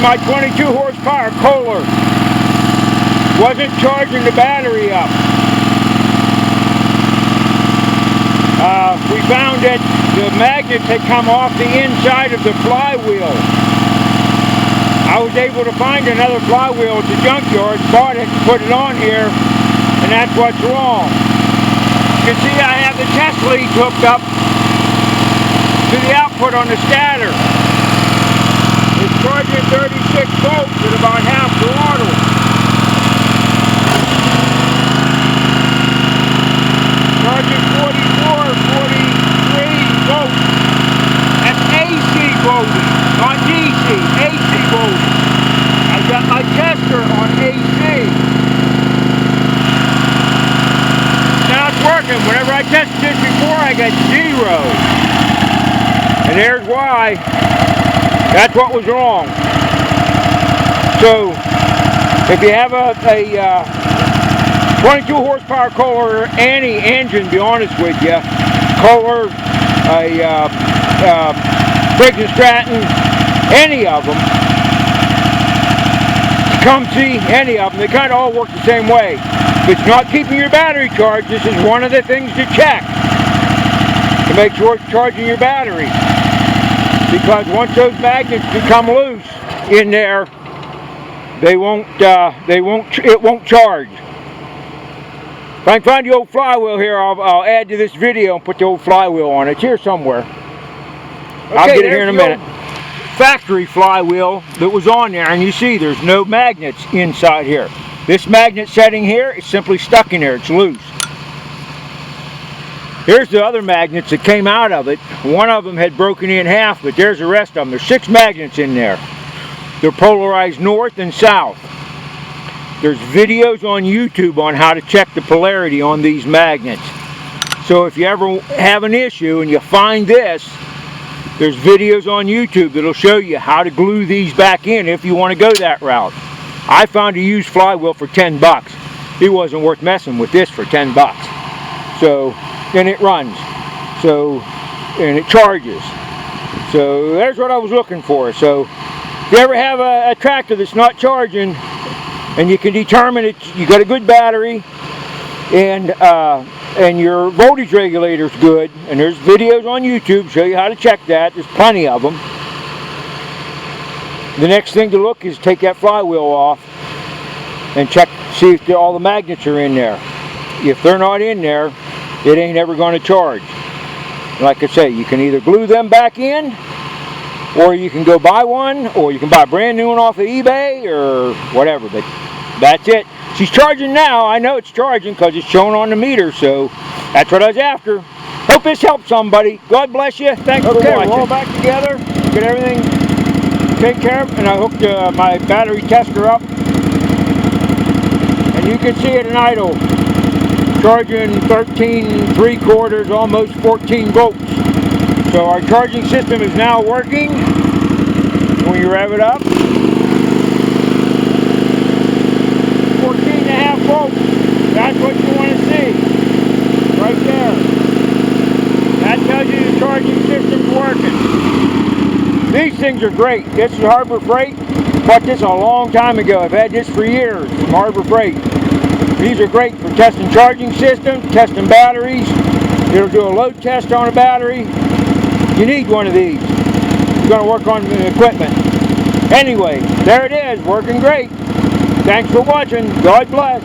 my 22 horsepower Kohler wasn't charging the battery up. We found that the magnets had come off the inside of the flywheel. I was able to find another flywheel at the junkyard, bought it, put it on here, and that's what's wrong. You can see I have the test leads hooked up to the output on the stator. It's charging 36 volts at about half throttle. Charging 44, 43 volts. That's AC voltage, not DC, AC voltage. I've got my tester on AC. Now it's working. Whenever I tested this before, I got 0. And there's why. That's what was wrong. So, if you have a 22 horsepower Kohler, any engine, to be honest with you, Kohler, Briggs & Stratton, any of them, Tecumseh, any of them, they kind of all work the same way. If it's not keeping your battery charged, this is one of the things to check to make sure it's charging your battery. Because once those magnets become loose in there, it won't charge. If I can find the old flywheel here, I'll add to this video and put the old flywheel on it. It's here somewhere. Okay, I'll get it here in a minute. Factory flywheel that was on there, and you see there's no magnets inside here. This magnet setting here is simply stuck in there. It's loose. Here's the other magnets that came out of it. One of them had broken in half, but there's the rest of them. There's 6 magnets in there. They're polarized north and south. There's videos on YouTube on how to check the polarity on these magnets. So if you ever have an issue and you find this, there's videos on YouTube that'll show you how to glue these back in if you want to go that route. I found a used flywheel for 10 bucks. It wasn't worth messing with this for 10 bucks. So, and it runs. So, and it charges. So there's what I was looking for. So if you ever have a tractor that's not charging and you can determine it, you got a good battery and your voltage regulator's good, and there's videos on YouTube show you how to check that. There's plenty of them. The next thing to look is take that flywheel off and check, see if all the magnets are in there. If they're not in there, it ain't ever going to charge. Like I say, you can either glue them back in, or you can go buy one, or you can buy a brand new one off of eBay or whatever. But that's it. She's charging now. I know it's charging because it's showing on the meter, so that's what I was after. Hope this helps somebody. God bless you. Thanks for watching. Okay, we're all back together. Get everything taken care of, and I hooked my battery tester up. And you can see it in idle. Charging 13 3/4, almost 14 volts. So our charging system is now working. When you rev it up, 14.5 volts. That's what you want to see. Right there. That tells you the charging system's working. These things are great. This is Harbor Freight. Bought this a long time ago. I've had this for years from Harbor Freight. These are great for testing charging systems, testing batteries. It'll do a load test on a battery. You need one of these. It's going to work on the equipment. Anyway, there it is, working great. Thanks for watching. God bless.